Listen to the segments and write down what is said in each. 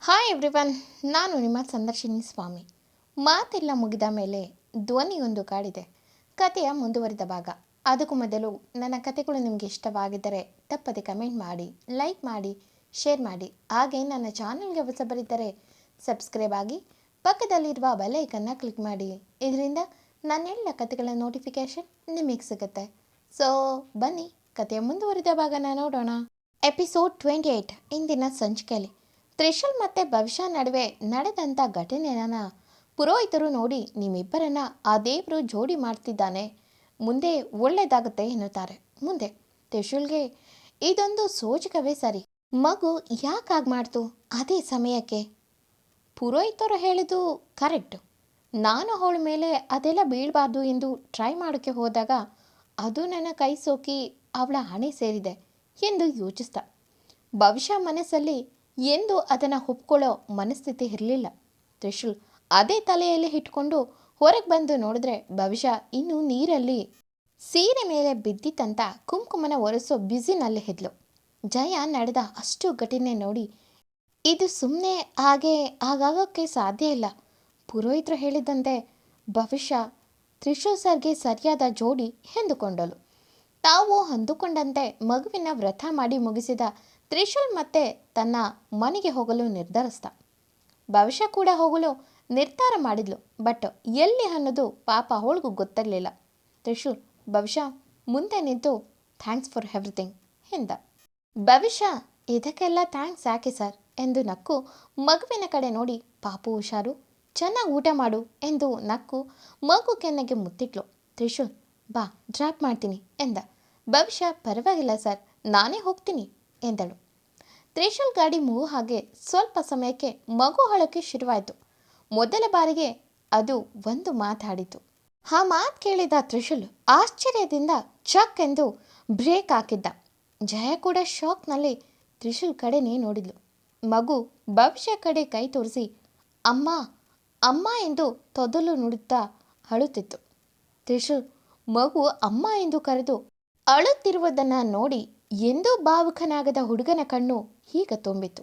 Hi everyone, ನಾನು ನಿಮ್ಮ ಸಂದರ್ಶಿನಿ ಸ್ವಾಮಿ. ಮಾತೆಲ್ಲ ಮುಗಿದ ಮೇಲೆ ಧ್ವನಿಯೊಂದು ಕಾಡಿದೆ. ಕಥೆಯ ಮುಂದುವರಿದ ಭಾಗ. ಅದಕ್ಕೂ ಮೊದಲು ನನ್ನ ಕಥೆಗಳು ನಿಮಗೆ ಇಷ್ಟವಾಗಿದ್ದರೆ ತಪ್ಪದೆ ಕಮೆಂಟ್ ಮಾಡಿ, ಲೈಕ್ ಮಾಡಿ, ಶೇರ್ ಮಾಡಿ. ಹಾಗೆ ನನ್ನ ಚಾನಲ್ಗೆ ಹೊಸಬರಿದ್ದರೆ ಸಬ್ಸ್ಕ್ರೈಬ್ ಆಗಿ ಪಕ್ಕದಲ್ಲಿರುವ ಬೆಲ್ ಐಕನ್ನ ಕ್ಲಿಕ್ ಮಾಡಿ. ಇದರಿಂದ ನನ್ನೆಲ್ಲ ಕಥೆಗಳ ನೋಟಿಫಿಕೇಶನ್ ನಿಮಗೆ ಸಿಗುತ್ತೆ. ಸೊ ಬನ್ನಿ ಕಥೆಯ ಮುಂದುವರಿದ ಭಾಗನ ನೋಡೋಣ. ಎಪಿಸೋಡ್ 28 ಇಂದಿನ ಸಂಚಿಕೆಯಲ್ಲಿ ತ್ರಿಶೂಲ್ ಮತ್ತು ಭವಿಷ್ಯ ನಡುವೆ ನಡೆದಂಥ ಘಟನೆಯನ್ನು ಪುರೋಹಿತರು ನೋಡಿ ನಿಮ್ಮಿಬ್ಬರನ್ನ ಆ ದೇವರು ಜೋಡಿ ಮಾಡ್ತಿದ್ದಾನೆ, ಮುಂದೆ ಒಳ್ಳೆಯದಾಗುತ್ತೆ ಎನ್ನುತ್ತಾರೆ. ಮುಂದೆ ತ್ರಿಶೂಲ್ಗೆ ಇದೊಂದು ಸೋಚಕವೇ ಸರಿ, ಮಗು ಯಾಕಾಗಿ ಮಾಡ್ತು ಅದೇ ಸಮಯಕ್ಕೆ. ಪುರೋಹಿತರು ಹೇಳಿದ್ದು ಕರೆಕ್ಟು. ನಾನು ಅವಳ ಮೇಲೆ ಅದೆಲ್ಲ ಬೀಳಬಾರ್ದು ಎಂದು ಟ್ರೈ ಮಾಡೋಕ್ಕೆ ಹೋದಾಗ ಅದು ನನ್ನ ಕೈ ಸೋಕಿ ಅವಳ ಹಣೆ ಸೇರಿದೆ ಎಂದು ಯೋಚಿಸ್ದ. ಭವಿಷ್ಯ ಮನಸ್ಸಲ್ಲಿ ಎಂದು ಅದನ್ನು ಒಪ್ಕೊಳ್ಳೋ ಮನಸ್ಥಿತಿ ಇರಲಿಲ್ಲ. ತ್ರಿಶೂಲ್ ಅದೇ ತಲೆಯಲ್ಲಿ ಇಟ್ಕೊಂಡು ಹೊರಗೆ ಬಂದು ನೋಡಿದ್ರೆ ಭವಿಷ್ಯ ಇನ್ನೂ ನೀರಲ್ಲಿ ಸೀರೆ ಮೇಲೆ ಬಿದ್ದಿತ್ತಂತ ಕುಂಕುಮನ ಒರೆಸೋ ಬ್ಯುಸಿನಲ್ಲಿ ಇದ್ಲು. ಜಯ ನಡೆದ ಅಷ್ಟು ಘಟನೆ ನೋಡಿ ಇದು ಸುಮ್ಮನೆ ಹಾಗಾಗೋಕ್ಕೆ ಸಾಧ್ಯ ಇಲ್ಲ. ಪುರೋಹಿತರು ಹೇಳಿದಂತೆ ಭವಿಷ್ಯ ತ್ರಿಶೂಲ್ ಸರ್ಗೆ ಸರಿಯಾದ ಜೋಡಿ ಎಂದುಕೊಂಡಳು. ತಾವು ಅಂದುಕೊಂಡಂತೆ ಮಗುವಿನ ವ್ರತ ಮಾಡಿ ಮುಗಿಸಿದ ತ್ರಿಶೂಲ್ ಮತ್ತೆ ತನ್ನ ಮನೆಗೆ ಹೋಗಲು ನಿರ್ಧರಿಸ್ದ. ಭವಿಷ್ಯ ಕೂಡ ಹೋಗಲು ನಿರ್ಧಾರ ಮಾಡಿದ್ಲು. ಬಟ್ ಎಲ್ಲಿ ಅನ್ನೋದು ಪಾಪ ಅವಳಿಗೂ ಗೊತ್ತಿರಲಿಲ್ಲ. ತ್ರಿಶೂಲ್ ಭವಿಷ್ಯ ಮುಂದೆ ನಿಂತು ಥ್ಯಾಂಕ್ಸ್ ಫಾರ್ ಎವ್ರಿಥಿಂಗ್ ಎಂದ. ಭವಿಷ್ಯ ಇದಕ್ಕೆಲ್ಲ ಥ್ಯಾಂಕ್ಸ್ ಯಾಕೆ ಸರ್ ಎಂದು ನಕ್ಕು ಮಗುವಿನ ಕಡೆ ನೋಡಿ ಪಾಪು ಹುಷಾರು, ಚೆನ್ನಾಗಿ ಊಟ ಮಾಡು ಎಂದು ನಕ್ಕು ಮಗು ಕೆನ್ನೆಗೆ ಮುತ್ತಿಟ್ಲು. ತ್ರಿಶೂಲ್ ಬಾ ಡ್ರಾಪ್ ಮಾಡ್ತೀನಿ ಎಂದ. ಭವಿಷ್ಯ ಪರವಾಗಿಲ್ಲ ಸರ್, ನಾನೇ ಹೋಗ್ತೀನಿ ಎಂದಳು. ತ್ರಿಶೂಲ್ ಗಾಡಿ ಮೂವ್ ಹಾಗೆ ಸ್ವಲ್ಪ ಸಮಯಕ್ಕೆ ಮಗು ಅಳೋಕ್ಕೆ ಶುರುವಾಯಿತು. ಮೊದಲ ಬಾರಿಗೆ ಅದು ಒಂದು ಮಾತಾಡಿತು. ಆ ಮಾತು ಕೇಳಿದ ತ್ರಿಶೂಲ್ ಆಶ್ಚರ್ಯದಿಂದ ಚಕ್ ಎಂದು ಬ್ರೇಕ್ ಹಾಕಿದ್ದ. ಜಯ ಕೂಡ ಶಾಕ್ನಲ್ಲಿ ತ್ರಿಶೂಲ್ ಕಡೆನೇ ನೋಡಿದ್ಲು. ಮಗು ಭವಿಷ್ಯ ಕಡೆ ಕೈ ತೋರಿಸಿ ಅಮ್ಮ ಅಮ್ಮ ಎಂದು ತೊದಲು ನುಡುತ್ತಾ ಅಳುತ್ತಿತ್ತು. ತ್ರಿಶೂಲ್ ಮಗು ಅಮ್ಮ ಎಂದು ಕರೆದು ಅಳುತ್ತಿರುವುದನ್ನು ನೋಡಿ ಎಂದೂ ಭಾವುಕನಾಗದ ಹುಡುಗನ ಕಣ್ಣು ಈಗ ತುಂಬಿತು.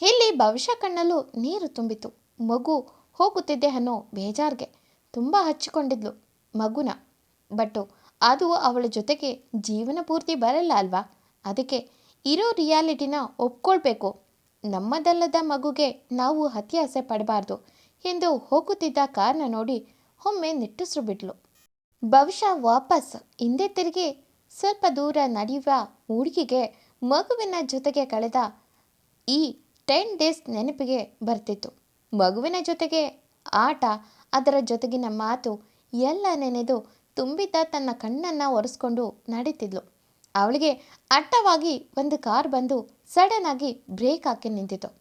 ಇಲ್ಲಿ ಭವಿಷ್ಯ ಕಣ್ಣಲ್ಲೂ ನೀರು ತುಂಬಿತು. ಮಗು ಹೋಗುತ್ತಿದ್ದೆ ಅನ್ನೋ ಬೇಜಾರ್ಗೆ ತುಂಬ ಹಚ್ಚಿಕೊಂಡಿದ್ಲು ಮಗುನ. ಬಟ್ಟು ಅದು ಅವಳ ಜೊತೆಗೆ ಜೀವನ ಪೂರ್ತಿ ಬರಲ್ಲ ಅಲ್ವಾ, ಅದಕ್ಕೆ ಇರೋ ರಿಯಾಲಿಟಿನ ಒಪ್ಕೊಳ್ಬೇಕು. ನಮ್ಮದಲ್ಲದ ಮಗುಗೆ ನಾವು ಅತಿ ಆಸೆ ಪಡಬಾರ್ದು ಎಂದು ಹೋಗುತ್ತಿದ್ದ ಕಾರ್ನ ನೋಡಿ ಒಮ್ಮೆ ನಿಟ್ಟುಸಿರು ಬಿಟ್ಲು. ಭವಿಷ್ಯ ವಾಪಸ್ ಹಿಂದೆ ತಿರುಗಿ ಸ್ವಲ್ಪ ದೂರ ನಡೆಯುವ ಹುಡುಗಿಗೆ ಮಗುವಿನ ಜೊತೆಗೆ ಕಳೆದ ಈ 10 ಡೇಸ್ ನೆನಪಿಗೆ ಬರ್ತಿತ್ತು. ಮಗುವಿನ ಜೊತೆಗೆ ಆಟ, ಅದರ ಜೊತೆಗಿನ ಮಾತು ಎಲ್ಲ ನೆನೆದು ತುಂಬಿದ್ದ ತನ್ನ ಕಣ್ಣನ್ನು ಒರೆಸ್ಕೊಂಡು ನಡೀತಿದ್ಲು. ಅವಳಿಗೆ ಅಡ್ಡವಾಗಿ ಒಂದು ಕಾರ್ ಬಂದು ಸಡನ್ ಆಗಿ ಬ್ರೇಕ್ ಹಾಕಿ ನಿಂತಿತು.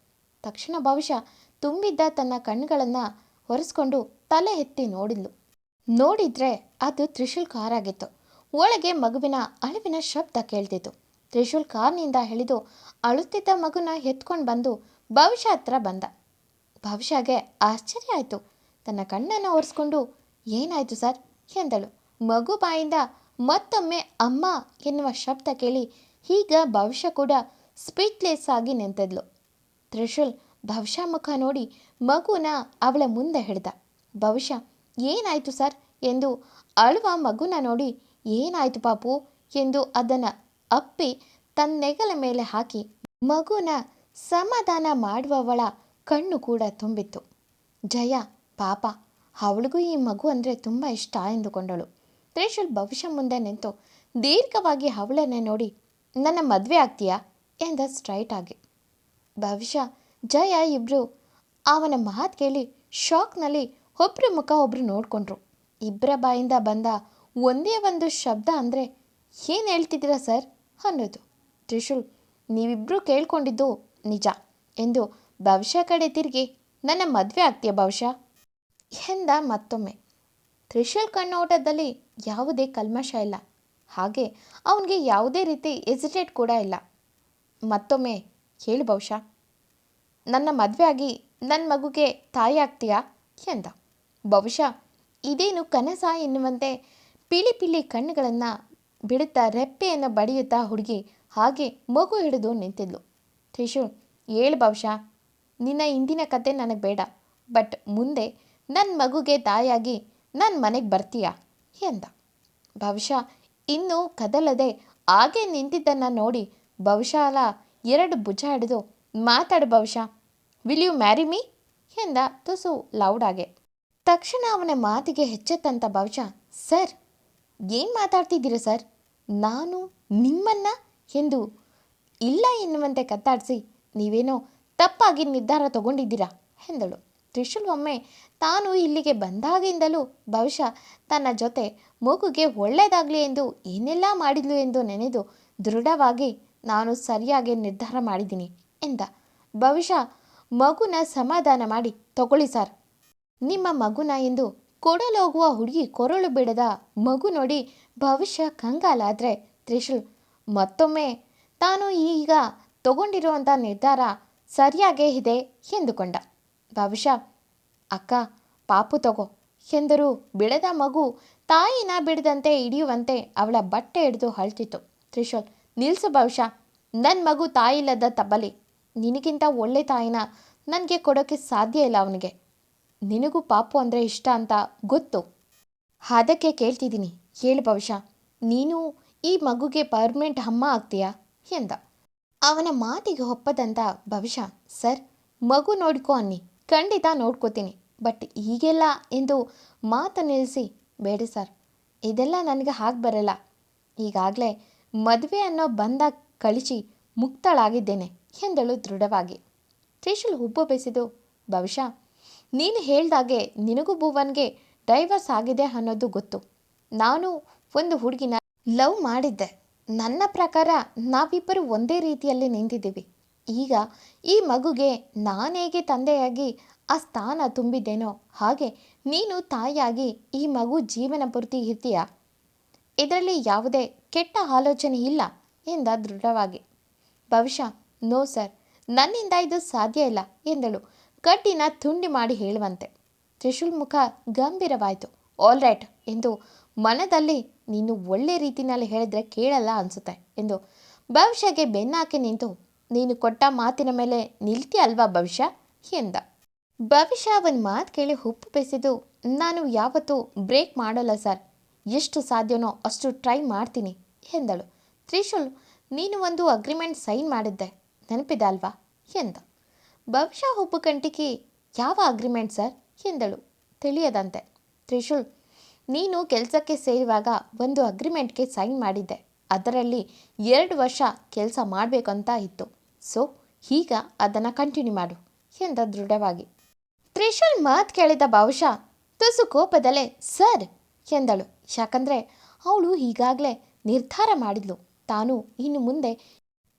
ತಕ್ಷಣ ಭವಿಷ್ಯ ತುಂಬಿದ್ದ ತನ್ನ ಕಣ್ಣುಗಳನ್ನು ಒರೆಸ್ಕೊಂಡು ತಲೆ ಎತ್ತಿ ನೋಡಿದ್ರೆ ಅದು ತ್ರಿಶೂಲ್ ಕಾರ್ ಆಗಿತ್ತು. ಒಳಗೆ ಮಗುವಿನ ಅಳುವಿನ ಶಬ್ದ ಕೇಳ್ತಿತ್ತು. ತ್ರಿಶೂಲ್ ಕಾರ್ನಿಂದ ಇಳಿದು ಅಳುತ್ತಿದ್ದ ಮಗುನ ಎತ್ಕೊಂಡು ಬಂದು ಭವಿಷ್ಯ ಹತ್ರ ಬಂದ. ಭವಿಷ್ಯಗೆ ಆಶ್ಚರ್ಯ ಆಯಿತು. ತನ್ನ ಕಣ್ಣನ್ನು ಒರೆಸ್ಕೊಂಡು ಏನಾಯಿತು ಸರ್ ಎಂದಳು. ಮಗು ಬಾಯಿಂದ ಮತ್ತೊಮ್ಮೆ ಅಮ್ಮ ಎನ್ನುವ ಶಬ್ದ ಕೇಳಿ ಈಗ ಭವಿಷ್ಯ ಕೂಡ ಸ್ಪೀಚ್ಲೆಸ್ ಆಗಿ ನಿಂತಿದ್ಲು. ತ್ರಿಶೂಲ್ ಭವಿಷ್ಯ ಮುಖ ನೋಡಿ ಮಗುನ ಅವಳ ಮುಂದೆ ಹಿಡ್ದ. ಭವಿಷ್ಯ ಏನಾಯಿತು ಸರ್ ಎಂದು ಅಳುವ ಮಗುನ ನೋಡಿ ಏನಾಯಿತು ಪಾಪು ಎಂದು ಅದನ್ನು ಅಪ್ಪಿ ತನ್ನೆಗಲ ಮೇಲೆ ಹಾಕಿ ಮಗುನ ಸಮಾಧಾನ ಮಾಡುವವಳ ಕಣ್ಣು ಕೂಡ ತುಂಬಿತ್ತು. ಜಯ ಪಾಪ, ಅವಳಿಗೂ ಈ ಮಗು ಅಂದರೆ ತುಂಬ ಇಷ್ಟ ಎಂದುಕೊಂಡಳು. ತ್ರಿಶೂಲ್ ಭವಿಷ್ಯ ಮುಂದೆ ನಿಂತು ದೀರ್ಘವಾಗಿ ಅವಳನ್ನೇ ನೋಡಿ ನನ್ನ ಮದುವೆ ಆಗ್ತೀಯಾ ಎಂದ ಸ್ಟ್ರೈಟ್ ಆಗಿ. ಭವಿಷ್ಯ ಜಯ ಇಬ್ಬರು ಅವನ ಮಾತು ಕೇಳಿ ಶಾಕ್ನಲ್ಲಿ ಒಬ್ಬರ ಮುಖ ಒಬ್ಬರು ನೋಡಿಕೊಂಡ್ರು. ಇಬ್ಬರ ಬಾಯಿಂದ ಬಂದ ಒಂದೇ ಒಂದು ಶಬ್ದ ಅಂದರೆ ಏನು ಹೇಳ್ತಿದ್ದೀರಾ ಸರ್ ಅನ್ನೋದು. ತ್ರಿಶೂಲ್ ನೀವಿಬ್ಬರು ಕೇಳ್ಕೊಂಡಿದ್ದು ನಿಜ ಎಂದು ಭವಿಷ್ಯ ಕಡೆ ತಿರುಗಿ ನನ್ನ ಮದುವೆ ಆಗ್ತೀಯ ಭವಿಷ್ಯ ಎಂದ ಮತ್ತೊಮ್ಮೆ. ತ್ರಿಶೂಲ್ ಕಣ್ಣೋಟದಲ್ಲಿ ಯಾವುದೇ ಕಲ್ಮಶ ಇಲ್ಲ, ಹಾಗೆ ಅವನಿಗೆ ಯಾವುದೇ ರೀತಿ ಎಸಿಟೇಟ್ ಕೂಡ ಇಲ್ಲ. ಮತ್ತೊಮ್ಮೆ ಹೇಳು ಭವಿಷ್ಯ, ನನ್ನ ಮದುವೆ ಆಗಿ ನನ್ನ ಮಗುಗೆ ತಾಯಿ ಆಗ್ತೀಯಾ ಎಂದ. ಭವಿಷ್ಯ ಇದೇನು ಕನಸ ಎನ್ನುವಂತೆ ಪಿಳಿ ಪಿಳಿ ಕಣ್ಣುಗಳನ್ನು ಬಿಡುತ್ತಾ ರೆಪ್ಪೆಯನ್ನು ಬಡಿಯುತ್ತಾ ಹುಡುಗಿ ಹಾಗೆ ಮಗು ಹಿಡಿದು ನಿಂತಿದ್ಲು. ತ್ರಿಶೂಲ್ ಹೇಳು ಭವಿಷ್ಯ, ನಿನ್ನ ಇಂದಿನ ಕತೆ ನನಗೆ ಬೇಡ. ಬಟ್ ಮುಂದೆ ನನ್ನ ಮಗುಗೆ ತಾಯಾಗಿ ನನ್ನ ಮನೆಗೆ ಬರ್ತೀಯಾ ಎಂದ. ಬಹುಶಃ ಇನ್ನೂ ಕದಲದೆ ಹಾಗೆ ನಿಂತಿದ್ದನ್ನು ನೋಡಿ ಬಹುಶಃ ಎರಡು ಭುಜ ಹಿಡಿದು ಮಾತಾಡು ಬಹುಶಃ, ವಿಲ್ ಯು ಮ್ಯಾರಿ ಮೀ ಎಂದ ತುಸು ಲೌಡಾಗೆ. ತಕ್ಷಣ ಅವನ ಮಾತಿಗೆ ಹೆಚ್ಚೆತ್ತಂತ ಬಹುಶಃ, ಸರ್ ಏನು ಮಾತಾಡ್ತಿದ್ದೀರ ಸರ್, ನಾನು ನಿಮ್ಮನ್ನ ಎಂದು ಇಲ್ಲ ಎನ್ನುವಂತೆ ಕತ್ತಾಡಿಸಿ, ನೀವೇನೋ ತಪ್ಪಾಗಿ ನಿರ್ಧಾರ ತಗೊಂಡಿದ್ದೀರಾ ಎಂದಳು. ತ್ರಿಶೂಲ್ ಒಮ್ಮೆ ತಾನು ಇಲ್ಲಿಗೆ ಬಂದಾಗಿಂದಲೂ ಬಹುಶಃ ತನ್ನ ಜೊತೆ ಮಗುಗೆ ಒಳ್ಳೆಯದಾಗಲಿ ಎಂದು ಏನೆಲ್ಲ ಮಾಡಿದ್ಲು ಎಂದು ನೆನೆದು ದೃಢವಾಗಿ ನಾನು ಸರಿಯಾಗಿ ನಿರ್ಧಾರ ಮಾಡಿದ್ದೀನಿ ಎಂದ. ಬಹುಶಃ ಮಗುನ ಸಮಾಧಾನ ಮಾಡಿ ತಗೊಳ್ಳಿ ಸರ್, ನಿಮ್ಮ ಮಗುನ ಎಂದು ಕೊಡಲೋಗುವ ಹುಡುಗಿ ಕೊರಳು ಬಿಡದ ಮಗು ನೋಡಿ ಬಹುಶಃ ಕಂಗಾಲಾದರೆ ತ್ರಿಶೂಲ್ ಮತ್ತೊಮ್ಮೆ ತಾನು ಈಗ ತಗೊಂಡಿರುವಂಥ ನಿರ್ಧಾರ ಸರಿಯಾಗೇ ಇದೆ ಎಂದುಕೊಂಡ. ಬಹುಶಃ ಅಕ್ಕ ಪಾಪು ತಗೋ ಎಂದರೂ ಬಿಡದ ಮಗು ತಾಯಿನ ಬಿಡದಂತೆ ಹಿಡಿಯುವಂತೆ ಅವಳ ಬಟ್ಟೆ ಹಿಡಿದು ಅಳ್ತಿತ್ತು. ತ್ರಿಶೂಲ್ ನಿಲ್ಲಿಸು ಬಹುಶಃ, ನನ್ನ ಮಗು ತಾಯಿಲ್ಲದ ತಬ್ಬಲಿ, ನಿನಗಿಂತ ಒಳ್ಳೆ ತಾಯಿನ ನನಗೆ ಕೊಡೋಕ್ಕೆ ಸಾಧ್ಯ ಇಲ್ಲ ಅವನಿಗೆ. ನಿನಗೂ ಪಾಪು ಅಂದರೆ ಇಷ್ಟ ಅಂತ ಗೊತ್ತು, ಅದಕ್ಕೆ ಕೇಳ್ತಿದ್ದೀನಿ, ಹೇಳು ಬಹುಶಃ ನೀನು ಈ ಮಗುಗೆ ಪರ್ಮನೆಂಟ್ ಅಮ್ಮ ಆಗ್ತೀಯಾ ಎಂದ. ಅವನ ಮಾತಿಗೆ ಒಪ್ಪದಂತ ಬಹುಶಃ, ಸರ್ ಮಗು ನೋಡ್ಕೊ ಅನ್ನಿ, ಖಂಡಿತ ನೋಡ್ಕೋತೀನಿ, ಬಟ್ ಹೀಗೆಲ್ಲ ಎಂದು ಮಾತು ನಿಲ್ಲಿಸಿ, ಬೇಡ ಸರ್ ಇದೆಲ್ಲ ನನಗೆ ಹಾಗೆ ಬರಲ್ಲ, ಈಗಾಗಲೇ ಮದುವೆ ಅನ್ನೋ ಬಂದ ಕಳಿಸಿ ಮುಕ್ತಳಾಗಿದ್ದೇನೆ ಎಂದಳು ದೃಢವಾಗಿ. ತ್ರಿಶೂಲ್ ಹುಬ್ಬು ಬೆಸೆದು, ಬಹುಶಃ ನೀನು ಹೇಳ್ದಾಗೆ ನಿನಗೂ ಭುವನ್ಗೆ ಡೈವರ್ಸ್ ಆಗಿದೆ ಅನ್ನೋದು ಗೊತ್ತು. ನಾನು ಒಂದು ಹುಡುಗಿನ ಲವ್ ಮಾಡಿದ್ದೆ. ನನ್ನ ಪ್ರಕಾರ ನಾವಿಬ್ಬರು ಒಂದೇ ರೀತಿಯಲ್ಲಿ ನಿಂತಿದ್ದೀವಿ. ಈಗ ಈ ಮಗುಗೆ ನಾನು ಹೇಗೆ ತಂದೆಯಾಗಿ ಆ ಸ್ಥಾನ ತುಂಬಿದ್ದೇನೋ ಹಾಗೆ ನೀನು ತಾಯಿಯಾಗಿ ಈ ಮಗು ಜೀವನ ಪೂರ್ತಿ ಇರ್ತೀಯಾ, ಇದರಲ್ಲಿ ಯಾವುದೇ ಕೆಟ್ಟ ಆಲೋಚನೆ ಇಲ್ಲ ಎಂದ ದೃಢವಾಗಿ. ಬಹುಶಃ ನೋ ಸರ್, ನನ್ನಿಂದ ಇದು ಸಾಧ್ಯ ಇಲ್ಲ ಎಂದಳು ಕಡ್ಡಿನ ತುಂಡಿ ಮಾಡಿ ಹೇಳುವಂತೆ. ತ್ರಿಶೂಲ್ ಮುಖ ಗಂಭೀರವಾಯಿತು. ಆಲ್ ರೈಟ್ ಎಂದು ಮನದಲ್ಲಿ, ನೀನು ಒಳ್ಳೆ ರೀತಿಯಲ್ಲಿ ಹೇಳಿದ್ರೆ ಕೇಳಲ್ಲ ಅನಿಸುತ್ತೆ ಎಂದು ಭವಿಷ್ಯಗೆ ಬೆನ್ನಾಕಿ ನಿಂತು, ನೀನು ಕೊಟ್ಟ ಮಾತಿನ ಮೇಲೆ ನಿಲ್ತೀಯ ಅಲ್ವಾ ಭವಿಷ್ಯ ಎಂದ. ಭವಿಷ್ಯ ಅವನ ಮಾತು ಕೇಳಿ ಹುಪ್ಪು ಬೆಸೆದು, ನಾನು ಯಾವತ್ತೂ ಬ್ರೇಕ್ ಮಾಡಲ್ಲ ಸರ್, ಎಷ್ಟು ಸಾಧ್ಯವೋ ಅಷ್ಟು ಟ್ರೈ ಮಾಡ್ತೀನಿ ಎಂದಳು. ತ್ರಿಶೂಲ್ ನೀನು ಒಂದು ಅಗ್ರಿಮೆಂಟ್ ಸೈನ್ ಮಾಡಿದ್ದೆ ನೆನಪಿದೆ ಅಲ್ವಾ ಎಂದ. ಭವಿಷ್ಯ ಹುಬ್ಬು ಕಂಟಿಕಿ, ಯಾವ ಅಗ್ರಿಮೆಂಟ್ ಸರ್ ಎಂದಳು ತಿಳಿಯದಂತೆ. ತ್ರಿಶೂಲ್ ನೀನು ಕೆಲಸಕ್ಕೆ ಸೇರುವಾಗ ಒಂದು ಅಗ್ರಿಮೆಂಟ್ಗೆ ಸೈನ್ ಮಾಡಿದ್ದೆ, ಅದರಲ್ಲಿ 2 ವರ್ಷ ಕೆಲಸ ಮಾಡಬೇಕಂತ ಇತ್ತು, ಸೊ ಈಗ ಅದನ್ನು ಕಂಟಿನ್ಯೂ ಮಾಡು ಎಂದ ದೃಢವಾಗಿ. ತ್ರಿಶೂಲ್ ಮಾತು ಕೇಳಿದ ಬಹುಶಃ ತುಸು ಕೋಪದಲ್ಲೇ ಸರ್ ಎಂದಳು. ಯಾಕಂದರೆ ಅವಳು ಈಗಾಗಲೇ ನಿರ್ಧಾರ ಮಾಡಿದ್ಲು, ತಾನು ಇನ್ನು ಮುಂದೆ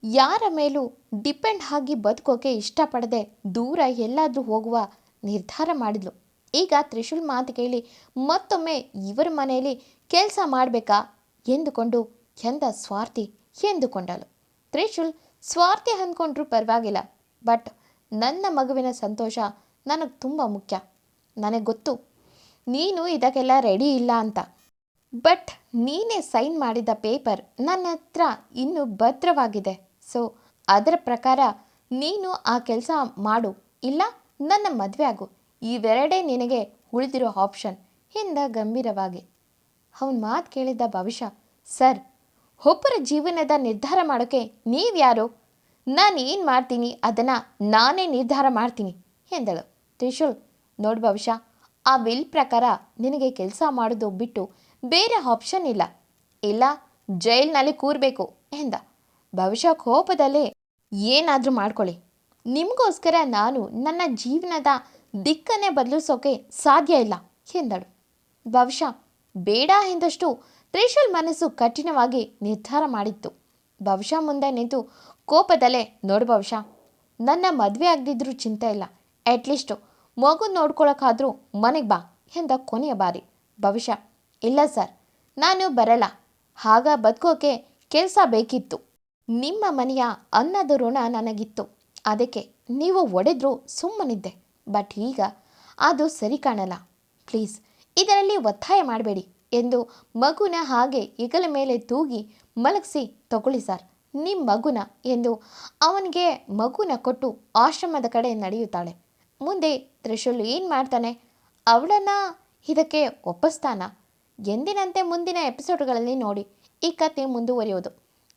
ಯಾರ ಮೇಲೂ ಡಿಪೆಂಡ್ ಆಗಿ ಬದುಕೋಕೆ ಇಷ್ಟಪಡದೆ ದೂರ ಎಲ್ಲಾದರೂ ಹೋಗುವ ನಿರ್ಧಾರ ಮಾಡಿದ್ಲು. ಈಗ ತ್ರಿಶೂಲ್ ಮಾತು ಕೇಳಿ ಮತ್ತೊಮ್ಮೆ ಇವರ ಮನೆಯಲ್ಲಿ ಕೆಲಸ ಮಾಡಬೇಕಾ ಎಂದುಕೊಂಡು ಎಂದ ಸ್ವಾರ್ಥಿ ಎಂದುಕೊಂಡಳು. ತ್ರಿಶೂಲ್ ಸ್ವಾರ್ಥಿ ಅಂದ್ಕೊಂಡ್ರೂ ಪರವಾಗಿಲ್ಲ, ಬಟ್ ನನ್ನ ಮಗುವಿನ ಸಂತೋಷ ನನಗೆ ತುಂಬ ಮುಖ್ಯ. ನನಗೆ ಗೊತ್ತು ನೀನು ಇದಕ್ಕೆಲ್ಲ ರೆಡಿ ಇಲ್ಲ ಅಂತ, ಬಟ್ ನೀನೇ ಸೈನ್ ಮಾಡಿದ ಪೇಪರ್ ನನ್ನ ಹತ್ರ ಇನ್ನೂ ಭದ್ರವಾಗಿದೆ, ಸೊ ಅದರ ಪ್ರಕಾರ ನೀನು ಆ ಕೆಲಸ ಮಾಡು, ಇಲ್ಲ ನನ್ನ ಮದುವೆ ಆಗು, ಇವೆರಡೇ ನಿನಗೆ ಉಳಿದಿರೋ ಆಪ್ಷನ್ ಎಂದ ಗಂಭೀರವಾಗಿ. ಅವನ ಮಾತು ಕೇಳಿದ ಭವಿಷ್ಯ, ಸರ್ ಒಬ್ಬರ ಜೀವನದ ನಿರ್ಧಾರ ಮಾಡೋಕ್ಕೆ ನೀವ್ಯಾರು, ನಾನು ಏನು ಮಾಡ್ತೀನಿ ಅದನ್ನು ನಾನೇ ನಿರ್ಧಾರ ಮಾಡ್ತೀನಿ ಎಂದಳು. ತ್ರಿಶೂಲ್ ನೋಡು ಭವಿಷ್ಯ, ಆ ವಿಲ್ ಪ್ರಕಾರ ನಿನಗೆ ಕೆಲಸ ಮಾಡೋದು ಬಿಟ್ಟು ಬೇರೆ ಆಪ್ಷನ್ ಇಲ್ಲ, ಇಲ್ಲ ಜೈಲಿನಲ್ಲಿ ಕೂರಬೇಕು ಎಂದ. ಭವಿಷ್ಯ ಕೋಪದಲ್ಲೇ, ಏನಾದರೂ ಮಾಡ್ಕೊಳ್ಳಿ, ನಿಮಗೋಸ್ಕರ ನಾನು ನನ್ನ ಜೀವನದ ದಿಕ್ಕನ್ನೇ ಬದಲಿಸೋಕೆ ಸಾಧ್ಯ ಇಲ್ಲ ಎಂದಳು. ಭವಿಷ್ಯ ಬೇಡ ಎಂದಷ್ಟು ತ್ರಿಶೂಲ್ ಮನಸ್ಸು ಕಠಿಣವಾಗಿ ನಿರ್ಧಾರ ಮಾಡಿತ್ತು. ಭವಿಷ್ಯ ಮುಂದೆ ನಿಂತು ಕೋಪದಲ್ಲೇ, ನೋಡು ಭವಿಷ್ಯ, ನನ್ನ ಮದುವೆ ಆಗದಿದ್ರೂ ಚಿಂತೆ ಇಲ್ಲ, ಅಟ್ಲೀಸ್ಟು ಮಗು ನೋಡ್ಕೊಳಕ್ಕಾದರೂ ಮನೆಗೆ ಬಾ ಎಂದ ಕೊನೆಯ ಬಾರಿ. ಭವಿಷ್ಯ ಇಲ್ಲ ಸರ್, ನಾನು ಬರಲ್ಲ, ಆಗ ಬದುಕೋಕೆ ಕೆಲಸ ಬೇಕಿತ್ತು, ನಿಮ್ಮ ಮನೆಯ ಅನ್ನದ ಋಣ ನನಗಿತ್ತು, ಅದಕ್ಕೆ ನೀವು ಒಡೆದ್ರೂ ಸುಮ್ಮನಿದ್ದೆ, ಬಟ್ ಈಗ ಅದು ಸರಿ ಕಾಣಲ್ಲ, ಪ್ಲೀಸ್ ಇದರಲ್ಲಿ ಒತ್ತಾಯ ಮಾಡಬೇಡಿ ಎಂದು ಮಗುನ ಹಾಗೆ ಹೆಗಲ ಮೇಲೆ ತೂಗಿ ಮಲಗಿಸಿ, ತಗೊಳ್ಳಿ ಸರ್, ನಿಮ್ಮ ಮಗುನ ಎಂದು ಅವನಿಗೆ ಮಗುನ ಕೊಟ್ಟು ಆಶ್ರಮದ ಕಡೆ ನಡೆಯುತ್ತಾಳೆ. ಮುಂದೆ ತ್ರಿಶೂಲ್ ಏನು ಮಾಡ್ತಾನೆ? ಅವಳನ್ನು ಇದಕ್ಕೆ ಒಪ್ಪಿಸ್ತಾನ? ಎಂದಿನಂತೆ ಮುಂದಿನ ಎಪಿಸೋಡ್ಗಳಲ್ಲಿ ನೋಡಿ ಈ ಕತೆ ಮುಂದುವರಿಯೋದು.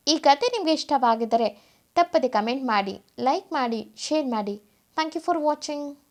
ಈ ಕತೆ ನಿಮಗೆ ಇಷ್ಟವಾಗಿದ್ದರೆ ತಪ್ಪದೆ ಕಮೆಂಟ್ ಮಾಡಿ, ಲೈಕ್ ಮಾಡಿ, ಶೇರ್ ಮಾಡಿ. Thank you for watching.